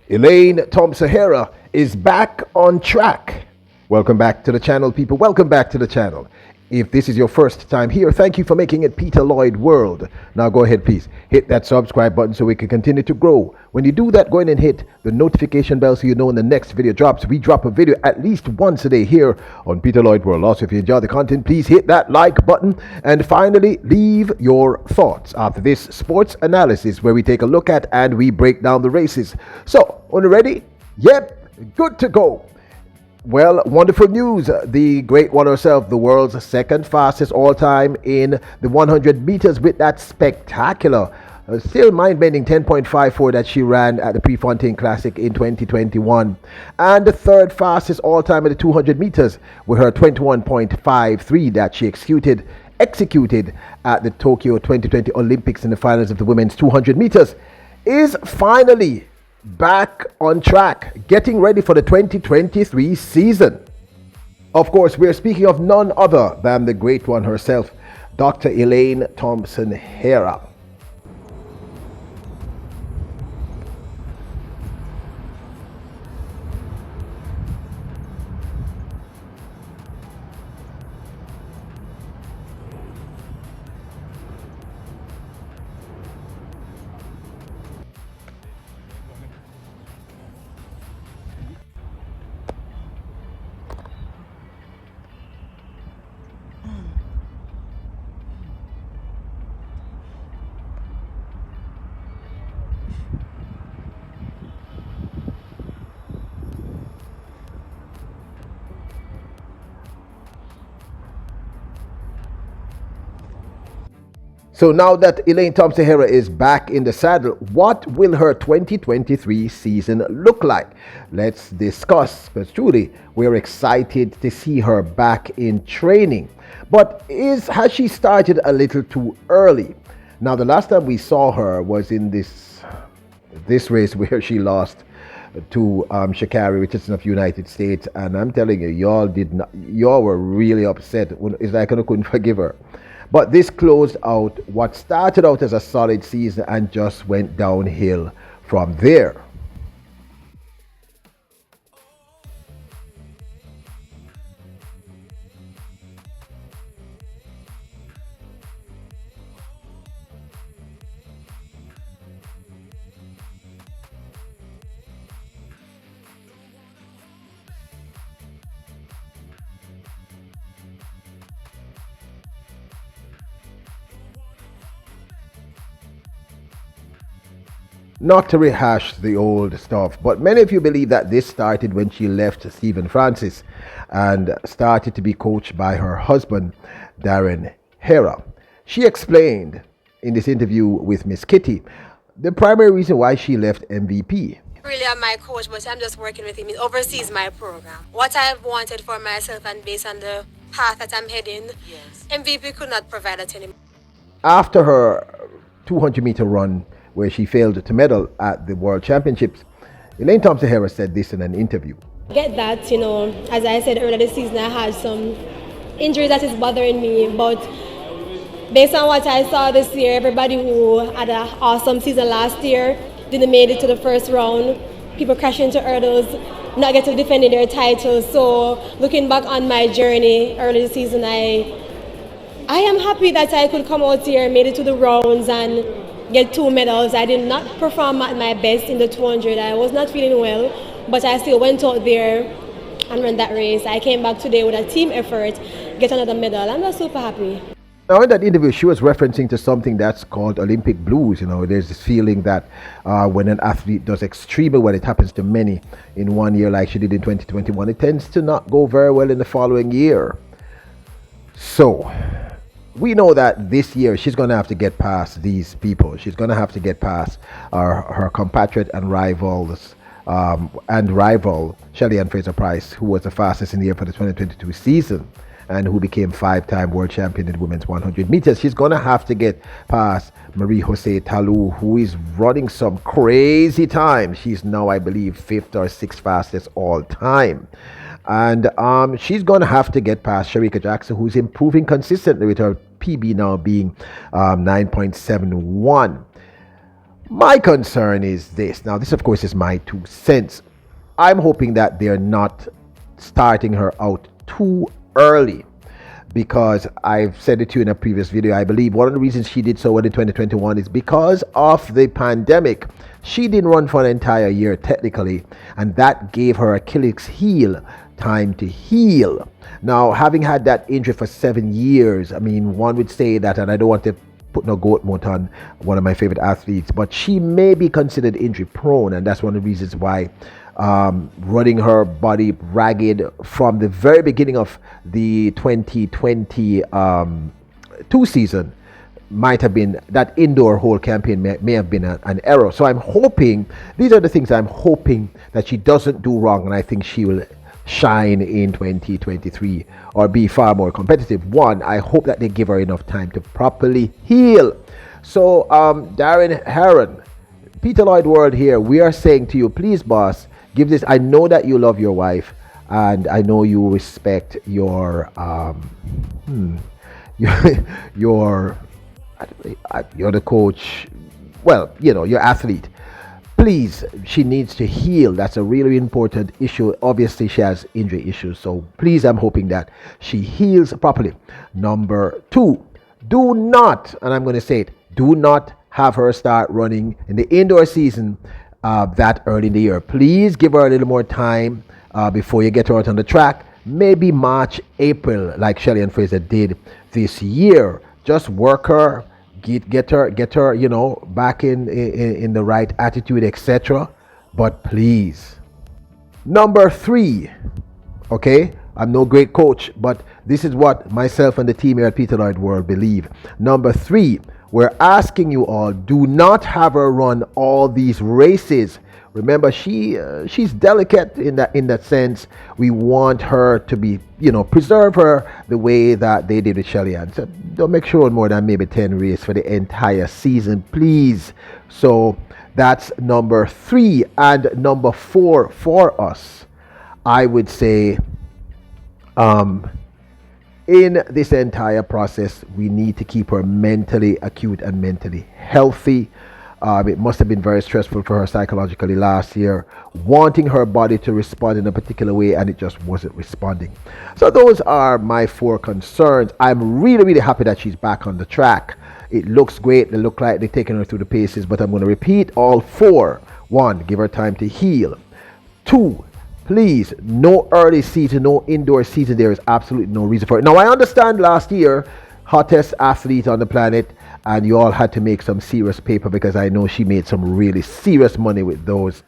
Elaine Thompson Herah is back on track. Welcome back to the channel, people. Welcome back to the channel. If this is your first time here, thank you for making it Peter Lloyd World. Now go ahead, please. Hit that subscribe button so we can continue to grow. When you do that, go ahead and hit the notification bell so you know when the next video drops. We drop a video at least once a day here on Peter Lloyd World. Also, if you enjoy the content, please hit that like button. And finally, leave your thoughts after this sports analysis where we take a look at and we break down the races. So, are you ready? Yep, good to go. Well, wonderful news. The great one herself, the world's second fastest all-time in the 100 meters with that spectacular, still mind-bending 10.54 that she ran at the Prefontaine Classic in 2021. And the third fastest all-time at the 200 meters with her 21.53 that she executed at the Tokyo 2020 Olympics in the finals of the women's 200 meters is finally back on track, getting ready for the 2023 season. Of course, we're speaking of none other than the great one herself, Dr. Elaine Thompson Herah. So now that Elaine Thompson Herah is back in the saddle, what will her 2023 season look like? Let's discuss, because truly we're excited to see her back in training. But has she started a little too early? Now, the last time we saw her was in this race where she lost to Sha'Carri Richardson of United States, and I'm telling you, y'all were really upset. It's like I couldn't forgive her. But this closed out what started out as a solid season and just went downhill from there. Not to rehash the old stuff, but many of you believe that this started when she left Stephen Francis and started to be coached by her husband, Darren Herah. She explained in this interview with Miss Kitty the primary reason why she left MVP. Really, I'm my coach, but I'm just working with him. He oversees my program. What I've wanted for myself and based on the path that I'm heading, MVP could not provide that anymore. After her 200-meter run, where she failed to medal at the World Championships, Elaine Thompson Herah said this in an interview. Get that, as I said earlier this season, I had some injuries that is bothering me, but based on what I saw this year, everybody who had an awesome season last year didn't make it to the first round. People crashing into hurdles, not get to defend their titles. So looking back on my journey early this season, I am happy that I could come out here, made it to the rounds and get 2 medals. I did not perform at my best in the 200. I was not feeling well, but I still went out there and ran that race. I came back today with a team effort, get another medal. I'm just super happy. Now, in that interview, she was referencing to something that's called Olympic blues. There's this feeling that when an athlete does extremely well, it happens to many in one year like she did in 2021, it tends to not go very well in the following year. So we know that this year she's going to have to get past these people. She's going to have to get past her compatriot and rival Shelly Ann Fraser-Pryce, who was the fastest in the year for the 2022 season and who became 5-time world champion in the women's 100 meters. She's going to have to get past Marie-José Talou, who is running some crazy time. She's now, I believe, 5th or 6th fastest all time. And she's going to have to get past Shericka Jackson, who's improving consistently with her PB now being 9.71. My concern is this. Now, this, of course, is my 2 cents. I'm hoping that they're not starting her out too early, because I've said it to you in a previous video. I believe one of the reasons she did so well in 2021 is because of the pandemic. She didn't run for an entire year technically, and that gave her Achilles heel time to heal. Now, having had that injury for 7 years, I mean, one would say that, and I don't want to put no goat moat on one of my favorite athletes, but she may be considered injury prone, and that's one of the reasons why running her body ragged from the very beginning of the 2022 season might have been, that indoor whole campaign may have been an error. So I'm hoping, these are the things I'm hoping that she doesn't do wrong, and I think she will shine in 2023 or be far more competitive. One, I hope that they give her enough time to properly heal. So Darren Herah, Peter Lloyd World here, we are saying to you, please boss, give this. I know that you love your wife, and I know you respect your you're the coach, well, your athlete. Please, she needs to heal. That's a really important issue. Obviously, she has injury issues. So please, I'm hoping that she heals properly. Number 2, do not, and I'm going to say it, do not have her start running in the indoor season that early in the year. Please give her a little more time before you get her out on the track. Maybe March, April, like Shelly and Fraser did this year. Just work her, get her, back in the right attitude, etc. But please. Number 3, okay? I'm no great coach, but this is what myself and the team here at Peter Lloyd World believe. Number 3, we're asking you all, do not have her run all these races. Remember, she's delicate in that sense. We want her to be, preserve her the way that they did with Shelly Ann. So don't make sure more than maybe 10 races for the entire season, please. So that's number 3. And number 4 for us, I would say, in this entire process, we need to keep her mentally acute and mentally healthy. It must have been very stressful for her psychologically last year, wanting her body to respond in a particular way, and it just wasn't responding. So those are my 4 concerns. I'm really, really happy that she's back on the track. It looks great. They look like they're taking her through the paces, but I'm going to repeat all 4. 1, give her time to heal. 2, please, no early season, no indoor season. There is absolutely no reason for it. Now, I understand last year, hottest athlete on the planet, and you all had to make some serious paper, because I know she made some really serious money with those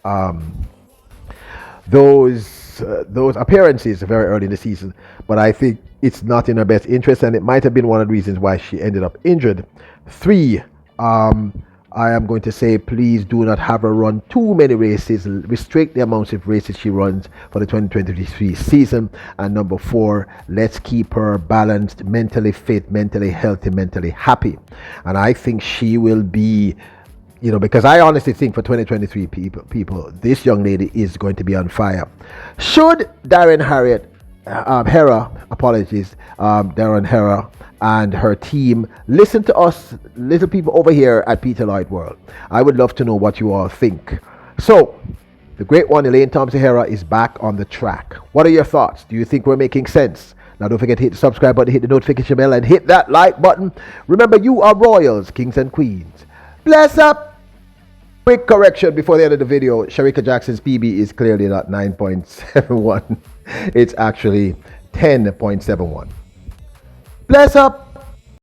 appearances very early in the season. But I think it's not in her best interest, and it might have been one of the reasons why she ended up injured. 3, I am going to say, please do not have her run too many races. Restrict the amounts of races she runs for the 2023 season. And number 4, let's keep her balanced, mentally fit, mentally healthy, mentally happy. And I think she will be, because I honestly think for 2023 people, this young lady is going to be on fire. Should Darren Herah, Darren Herah and her team listen to us little people over here at Peter Lloyd World, I would love to know what you all think. So, the great one, Elaine Thompson Herah, is back on the track. What are your thoughts? Do you think we're making sense? Now, don't forget to hit the subscribe button, hit the notification bell, and hit that like button. Remember, you are royals, kings, and queens. Bless up! Quick correction before the end of the video. Shericka Jackson's PB is clearly not 9.71. It's actually 10.71. Bless up!